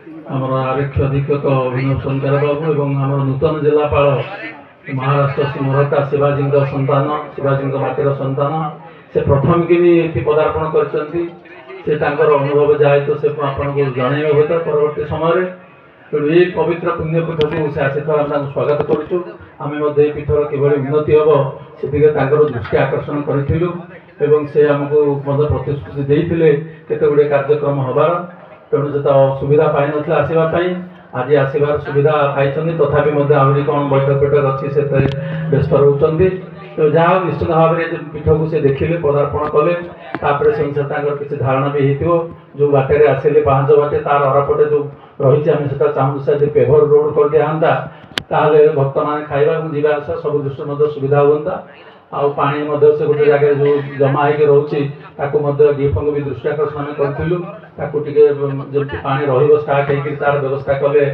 आमर आरक्ष अधीक्षक अभिनव शंकर बाबू एवं आम नूतन जिलापाल महाराष्ट्र सिंहरता शिवाजी संतान शिवाजी माटीर संतान से प्रथम कि पदार्पण कर अनुभव जाए तो से आपको जन हुए परवर्त समय तेणु ये पवित्र पुण्यपीठ को से आसी स्वागत करुँ आम पीठर किभली उन्नति हम से दृष्टि आकर्षण करूँ से आमको प्रतिश्रुति देते केते गुड़े कार्यक्रम हबार तेणु से सुविधा पाई ना आसवाई आज आसबार सुविधा पाई तथापि आहरी कौन बैठक पेठक अच्छी से व्यस्त रोचे तो जहाँ निश्चित भाव में पीठ को से देखिले पदार्पण कले से किसी धारणा भी हो जो बाटे आसिले पांच बाटे तार अरापटे जो रही आम से चाहूँ से पेभर रोड कर दिखाता ताहले भक्त मैंने खावा जावासा सब दृष्टि सुविधा होता आउ पानी से गोटे जगह जो जमा होकर रोचे डीएफओ भी दृष्टि आकर्षण करूँ पानी रही स्टार्ट हो व्यवस्था कले